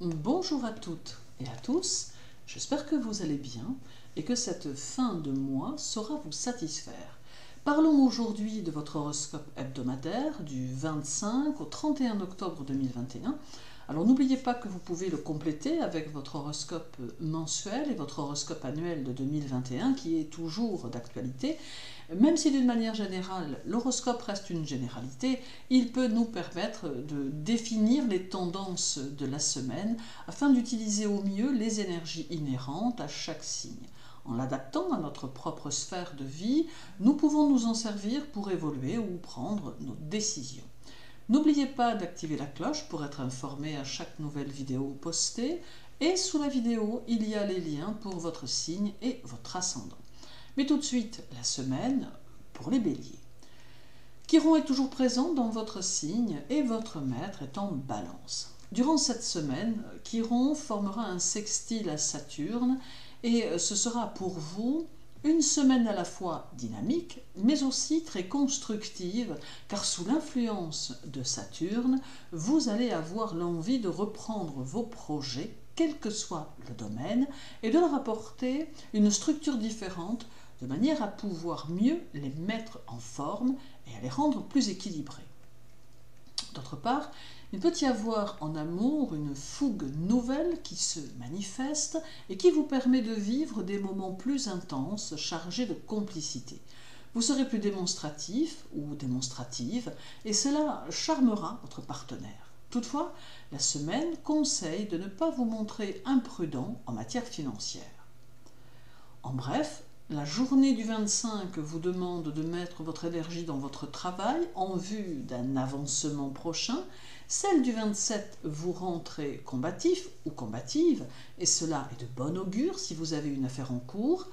Bonjour à toutes et à tous, j'espère que vous allez bien et que cette fin de mois saura vous satisfaire. Parlons aujourd'hui de votre horoscope hebdomadaire du 25 au 31 octobre 2021. Alors n'oubliez pas que vous pouvez le compléter avec votre horoscope mensuel et votre horoscope annuel de 2021 qui est toujours d'actualité. Même si d'une manière générale l'horoscope reste une généralité, il peut nous permettre de définir les tendances de la semaine afin d'utiliser au mieux les énergies inhérentes à chaque signe. En l'adaptant à notre propre sphère de vie, nous pouvons nous en servir pour évoluer ou prendre nos décisions. N'oubliez pas d'activer la cloche pour être informé à chaque nouvelle vidéo postée et sous la vidéo, il y a les liens pour votre signe et votre ascendant. Mais tout de suite, la semaine pour les béliers. Chiron est toujours présent dans votre signe et votre maître est en balance. Durant cette semaine, Chiron formera un sextile à Saturne et ce sera pour vous une semaine à la fois dynamique, mais aussi très constructive, car sous l'influence de Saturne, vous allez avoir l'envie de reprendre vos projets, quel que soit le domaine, et de leur apporter une structure différente, de manière à pouvoir mieux les mettre en forme et à les rendre plus équilibrés. D'autre part, il peut y avoir en amour une fougue nouvelle qui se manifeste et qui vous permet de vivre des moments plus intenses, chargés de complicité. Vous serez plus démonstratif ou démonstrative et cela charmera votre partenaire. Toutefois, la semaine conseille de ne pas vous montrer imprudent en matière financière. En bref, la journée du 25 vous demande de mettre votre énergie dans votre travail en vue d'un avancement prochain. Celle du 27 vous rend très combatif ou combative, et cela est de bon augure si vous avez une affaire en cours.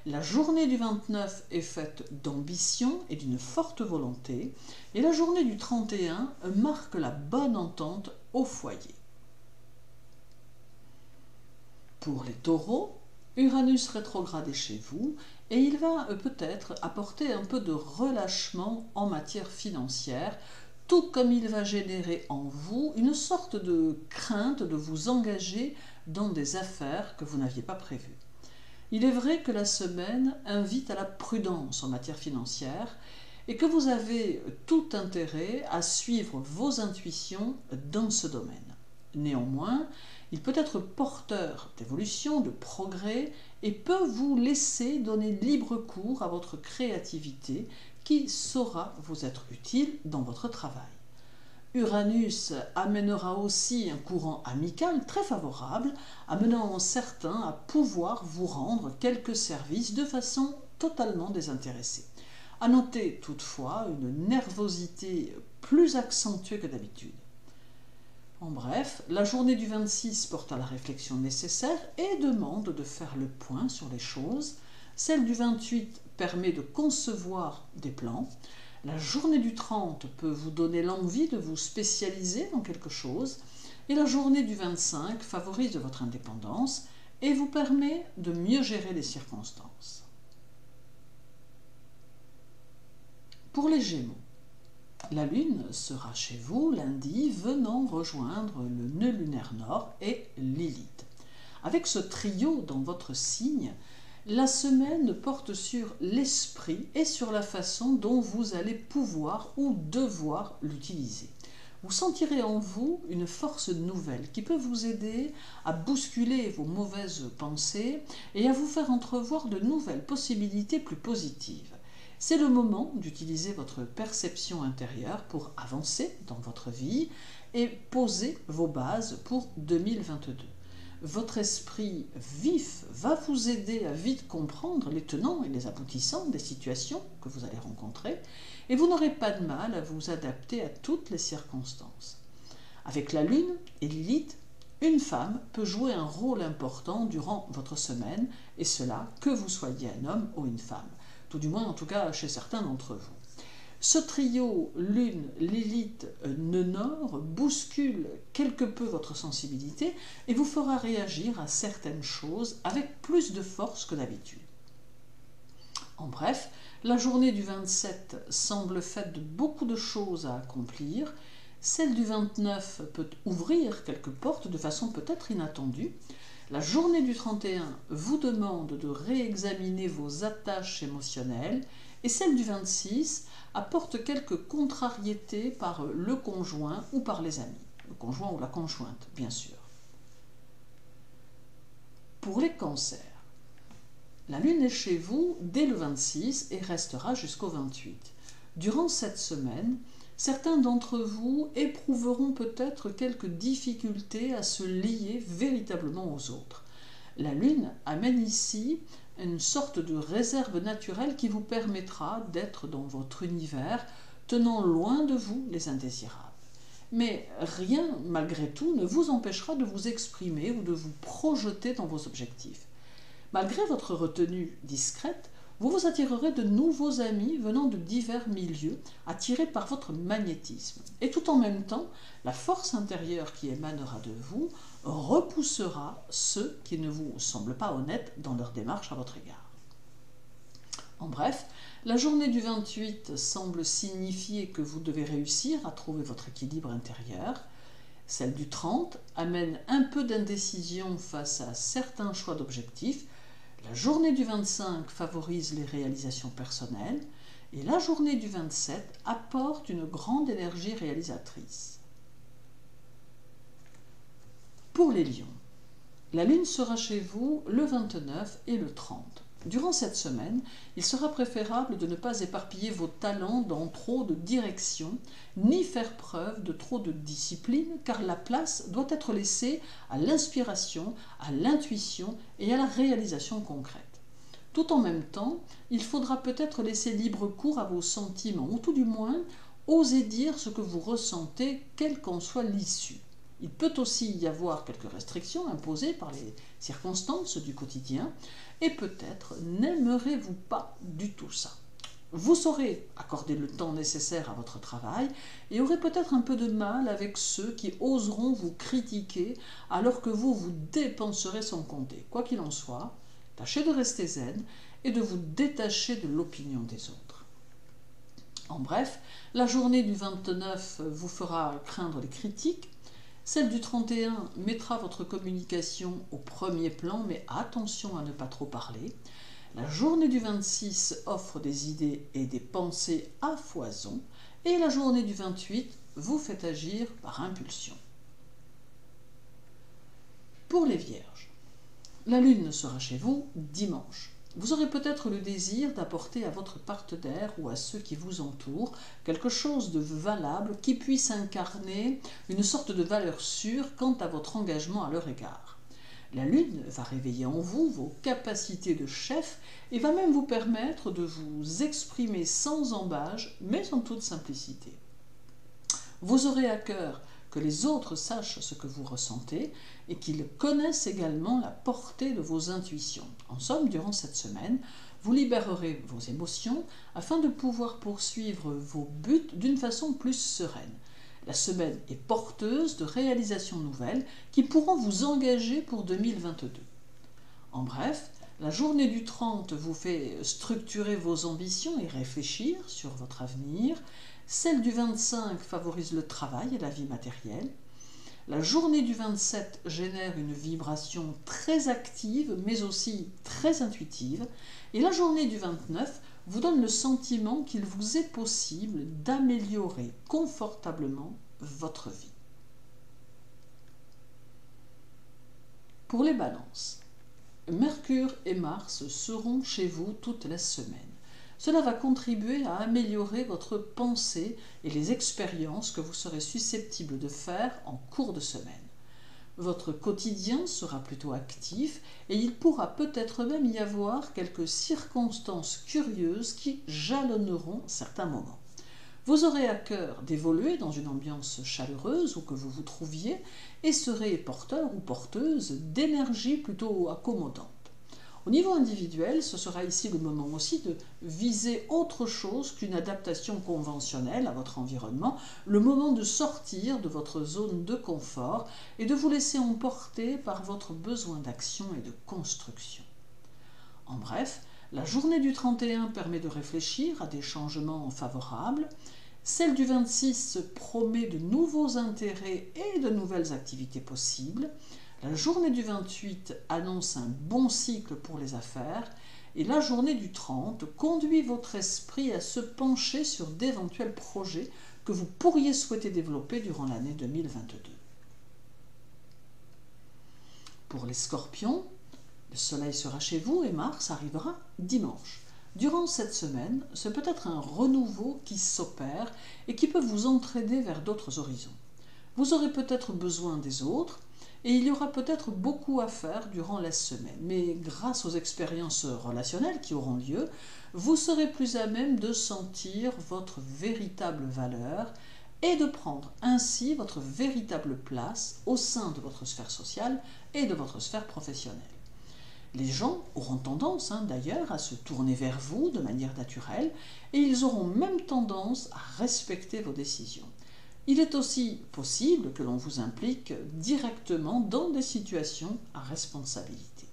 La journée du 29 est faite d'ambition et d'une forte volonté, et la journée du 31 marque la bonne entente au foyer. Pour les taureaux, Uranus rétrograde est chez vous et il va peut-être apporter un peu de relâchement en matière financière, tout comme il va générer en vous une sorte de crainte de vous engager dans des affaires que vous n'aviez pas prévues. Il est vrai que la semaine invite à la prudence en matière financière et que vous avez tout intérêt à suivre vos intuitions dans ce domaine. Néanmoins, il peut être porteur d'évolution, de progrès et peut vous laisser donner libre cours à votre créativité qui saura vous être utile dans votre travail. Uranus amènera aussi un courant amical très favorable, amenant certains à pouvoir vous rendre quelques services de façon totalement désintéressée. À noter toutefois une nervosité plus accentuée que d'habitude. En bref, la journée du 26 porte à la réflexion nécessaire et demande de faire le point sur les choses. Celle du 28 permet de concevoir des plans. La journée du 30 peut vous donner l'envie de vous spécialiser dans quelque chose. Et la journée du 25 favorise votre indépendance et vous permet de mieux gérer les circonstances. Pour les Gémeaux, la Lune sera chez vous lundi, venant rejoindre le nœud lunaire nord et Lilith. Avec ce trio dans votre signe, la semaine porte sur l'esprit et sur la façon dont vous allez pouvoir ou devoir l'utiliser. Vous sentirez en vous une force nouvelle qui peut vous aider à bousculer vos mauvaises pensées et à vous faire entrevoir de nouvelles possibilités plus positives. C'est le moment d'utiliser votre perception intérieure pour avancer dans votre vie et poser vos bases pour 2022. Votre esprit vif va vous aider à vite comprendre les tenants et les aboutissants des situations que vous allez rencontrer et vous n'aurez pas de mal à vous adapter à toutes les circonstances. Avec la Lune et Lilith, une femme peut jouer un rôle important durant votre semaine et cela que vous soyez un homme ou une femme. Tout du moins en tout cas chez certains d'entre vous. Ce trio Lune, Lilith, Nœud Nord bouscule quelque peu votre sensibilité et vous fera réagir à certaines choses avec plus de force que d'habitude. En bref, la journée du 27 semble faite de beaucoup de choses à accomplir. Celle du 29 peut ouvrir quelques portes de façon peut-être inattendue. La journée du 31 vous demande de réexaminer vos attaches émotionnelles et celle du 26 apporte quelques contrariétés par le conjoint ou par les amis. Le conjoint ou la conjointe, bien sûr. Pour les cancers, la lune est chez vous dès le 26 et restera jusqu'au 28. Durant cette semaine, certains d'entre vous éprouveront peut-être quelques difficultés à se lier véritablement aux autres. La lune amène ici une sorte de réserve naturelle qui vous permettra d'être dans votre univers, tenant loin de vous les indésirables. Mais rien, malgré tout, ne vous empêchera de vous exprimer ou de vous projeter dans vos objectifs. Malgré votre retenue discrète, vous vous attirerez de nouveaux amis venant de divers milieux, attirés par votre magnétisme. Et tout en même temps, la force intérieure qui émanera de vous repoussera ceux qui ne vous semblent pas honnêtes dans leur démarche à votre égard. En bref, la journée du 28 semble signifier que vous devez réussir à trouver votre équilibre intérieur. Celle du 30 amène un peu d'indécision face à certains choix d'objectifs. La journée du 25 favorise les réalisations personnelles et la journée du 27 apporte une grande énergie réalisatrice. Pour les lions, la lune sera chez vous le 29 et le 30. Durant cette semaine, il sera préférable de ne pas éparpiller vos talents dans trop de directions, ni faire preuve de trop de discipline, car la place doit être laissée à l'inspiration, à l'intuition et à la réalisation concrète. Tout en même temps, il faudra peut-être laisser libre cours à vos sentiments, ou tout du moins, oser dire ce que vous ressentez, quelle qu'en soit l'issue. Il peut aussi y avoir quelques restrictions imposées par les circonstances du quotidien, et peut-être n'aimerez-vous pas du tout ça. Vous saurez accorder le temps nécessaire à votre travail et aurez peut-être un peu de mal avec ceux qui oseront vous critiquer alors que vous vous dépenserez sans compter. Quoi qu'il en soit, tâchez de rester zen et de vous détacher de l'opinion des autres. En bref, la journée du 29 vous fera craindre les critiques. Celle du 31 mettra votre communication au premier plan, mais attention à ne pas trop parler. La journée du 26 offre des idées et des pensées à foison, et la journée du 28 vous fait agir par impulsion. Pour les Vierges, la lune sera chez vous dimanche. Vous aurez peut-être le désir d'apporter à votre partenaire ou à ceux qui vous entourent quelque chose de valable qui puisse incarner une sorte de valeur sûre quant à votre engagement à leur égard. La lune va réveiller en vous vos capacités de chef et va même vous permettre de vous exprimer sans embâge, mais en toute simplicité. Vous aurez à cœur que les autres sachent ce que vous ressentez et qu'ils connaissent également la portée de vos intuitions. En somme, durant cette semaine, vous libérerez vos émotions afin de pouvoir poursuivre vos buts d'une façon plus sereine. La semaine est porteuse de réalisations nouvelles qui pourront vous engager pour 2022. En bref, la journée du 30 vous fait structurer vos ambitions et réfléchir sur votre avenir. Celle du 25 favorise le travail et la vie matérielle. La journée du 27 génère une vibration très active, mais aussi très intuitive. Et la journée du 29 vous donne le sentiment qu'il vous est possible d'améliorer confortablement votre vie. Pour les balances, Mercure et Mars seront chez vous toute la semaine. Cela va contribuer à améliorer votre pensée et les expériences que vous serez susceptible de faire en cours de semaine. Votre quotidien sera plutôt actif et il pourra peut-être même y avoir quelques circonstances curieuses qui jalonneront certains moments. Vous aurez à cœur d'évoluer dans une ambiance chaleureuse où que vous vous trouviez et serez porteur ou porteuse d'énergie plutôt accommodante. Au niveau individuel, ce sera ici le moment aussi de viser autre chose qu'une adaptation conventionnelle à votre environnement, le moment de sortir de votre zone de confort et de vous laisser emporter par votre besoin d'action et de construction. En bref, la journée du 31 permet de réfléchir à des changements favorables. Celle du 26 promet de nouveaux intérêts et de nouvelles activités possibles. La journée du 28 annonce un bon cycle pour les affaires. Et la journée du 30 conduit votre esprit à se pencher sur d'éventuels projets que vous pourriez souhaiter développer durant l'année 2022. Pour les scorpions, le soleil sera chez vous et Mars arrivera dimanche. Durant cette semaine, c'est peut-être un renouveau qui s'opère et qui peut vous entraîner vers d'autres horizons. Vous aurez peut-être besoin des autres et il y aura peut-être beaucoup à faire durant la semaine. Mais grâce aux expériences relationnelles qui auront lieu, vous serez plus à même de sentir votre véritable valeur et de prendre ainsi votre véritable place au sein de votre sphère sociale et de votre sphère professionnelle. Les gens auront tendance d'ailleurs à se tourner vers vous de manière naturelle et ils auront même tendance à respecter vos décisions. Il est aussi possible que l'on vous implique directement dans des situations à responsabilité.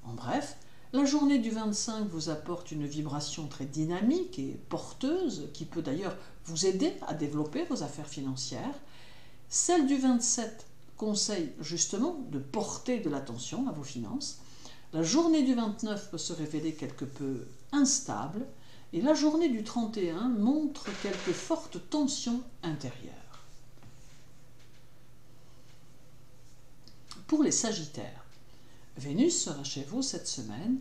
En bref, la journée du 25 vous apporte une vibration très dynamique et porteuse qui peut d'ailleurs vous aider à développer vos affaires financières. Celle du 27 conseille justement de porter de l'attention à vos finances. La journée du 29 peut se révéler quelque peu instable et la journée du 31 montre quelques fortes tensions intérieures. Pour les Sagittaires, Vénus sera chez vous cette semaine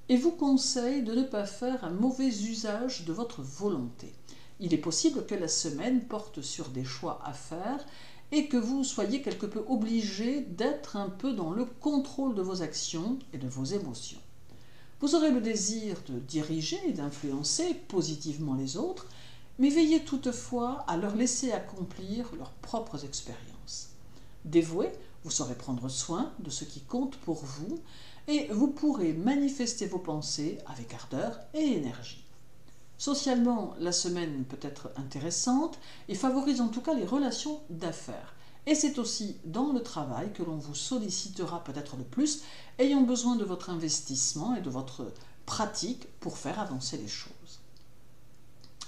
et vous conseille de ne pas faire un mauvais usage de votre volonté. Il est possible que la semaine porte sur des choix à faire et que vous soyez quelque peu obligé d'être un peu dans le contrôle de vos actions et de vos émotions. Vous aurez le désir de diriger et d'influencer positivement les autres, mais veillez toutefois à leur laisser accomplir leurs propres expériences. Dévoué, vous saurez prendre soin de ce qui compte pour vous et vous pourrez manifester vos pensées avec ardeur et énergie. Socialement, la semaine peut être intéressante et favorise en tout cas les relations d'affaires. Et c'est aussi dans le travail que l'on vous sollicitera peut-être le plus, ayant besoin de votre investissement et de votre pratique pour faire avancer les choses.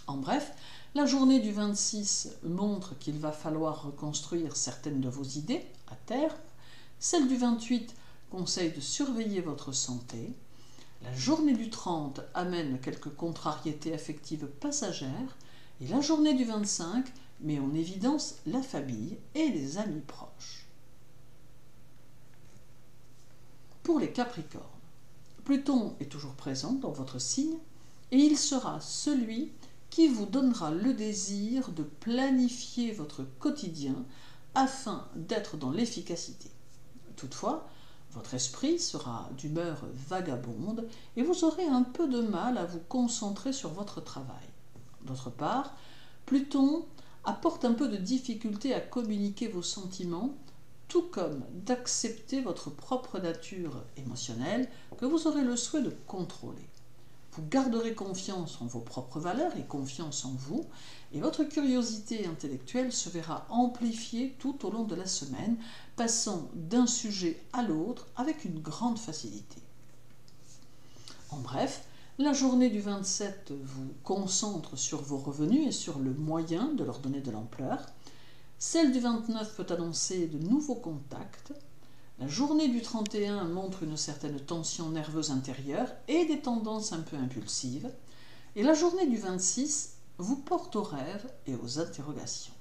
En bref, la journée du 26 montre qu'il va falloir reconstruire certaines de vos idées à terme. Celle du 28 conseille de surveiller votre santé. La journée du 30 amène quelques contrariétés affectives passagères et la journée du 25 met en évidence la famille et les amis proches. Pour les Capricornes, Pluton est toujours présent dans votre signe et il sera celui qui vous donnera le désir de planifier votre quotidien afin d'être dans l'efficacité. Toutefois, votre esprit sera d'humeur vagabonde et vous aurez un peu de mal à vous concentrer sur votre travail. D'autre part, Pluton apporte un peu de difficulté à communiquer vos sentiments, tout comme d'accepter votre propre nature émotionnelle que vous aurez le souhait de contrôler. Vous garderez confiance en vos propres valeurs et confiance en vous, et votre curiosité intellectuelle se verra amplifiée tout au long de la semaine, passant d'un sujet à l'autre avec une grande facilité. En bref, la journée du 27 vous concentre sur vos revenus et sur le moyen de leur donner de l'ampleur. Celle du 29 peut annoncer de nouveaux contacts. La journée du 31 montre une certaine tension nerveuse intérieure et des tendances un peu impulsives. Et la journée du 26 vous porte aux rêves et aux interrogations.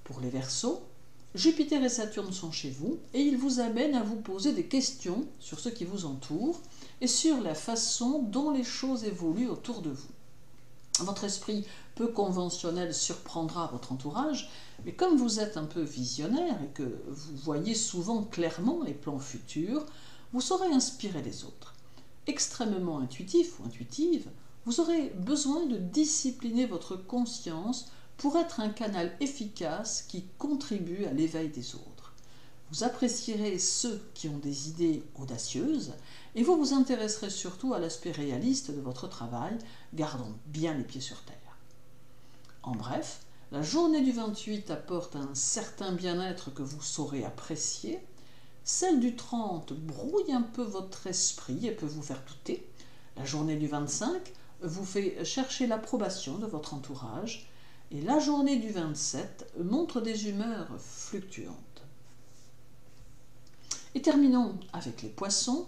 Pour les Verseaux, Jupiter et Saturne sont chez vous et ils vous amènent à vous poser des questions sur ce qui vous entoure et sur la façon dont les choses évoluent autour de vous. Votre esprit peu conventionnel surprendra votre entourage, mais comme vous êtes un peu visionnaire et que vous voyez souvent clairement les plans futurs, vous saurez inspirer les autres. Extrêmement intuitif ou intuitive, vous aurez besoin de discipliner votre conscience pour être un canal efficace qui contribue à l'éveil des autres. Vous apprécierez ceux qui ont des idées audacieuses et vous vous intéresserez surtout à l'aspect réaliste de votre travail, gardant bien les pieds sur terre. En bref, la journée du 28 apporte un certain bien-être que vous saurez apprécier. Celle du 30 brouille un peu votre esprit et peut vous faire douter. La journée du 25 vous fait chercher l'approbation de votre entourage et la journée du 27 montre des humeurs fluctuantes. Et terminons avec les poissons.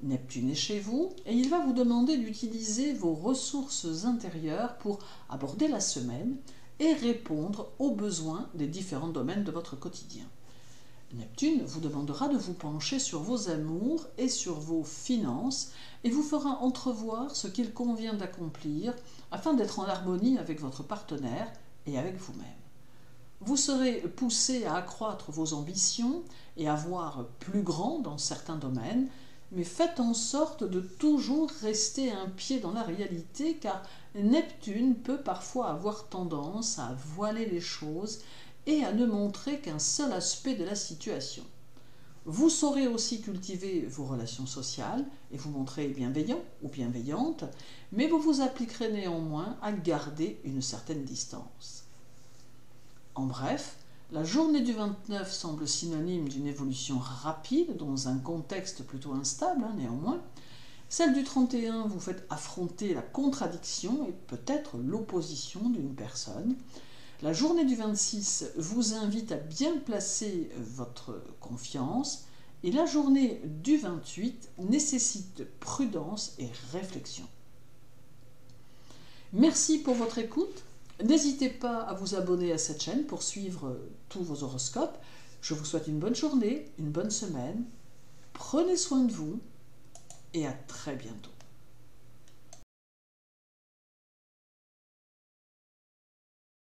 Neptune est chez vous et il va vous demander d'utiliser vos ressources intérieures pour aborder la semaine et répondre aux besoins des différents domaines de votre quotidien. Neptune vous demandera de vous pencher sur vos amours et sur vos finances et vous fera entrevoir ce qu'il convient d'accomplir afin d'être en harmonie avec votre partenaire et avec vous-même. Vous serez poussé à accroître vos ambitions et à voir plus grand dans certains domaines, mais faites en sorte de toujours rester un pied dans la réalité car Neptune peut parfois avoir tendance à voiler les choses et à ne montrer qu'un seul aspect de la situation. Vous saurez aussi cultiver vos relations sociales et vous montrer bienveillant ou bienveillante, mais vous vous appliquerez néanmoins à garder une certaine distance. En bref, la journée du 29 semble synonyme d'une évolution rapide dans un contexte plutôt instable, néanmoins. Celle du 31 vous fait affronter la contradiction et peut-être l'opposition d'une personne. La journée du 26 vous invite à bien placer votre confiance et la journée du 28 nécessite prudence et réflexion. Merci pour votre écoute. N'hésitez pas à vous abonner à cette chaîne pour suivre tous vos horoscopes. Je vous souhaite une bonne journée, une bonne semaine. Prenez soin de vous et à très bientôt.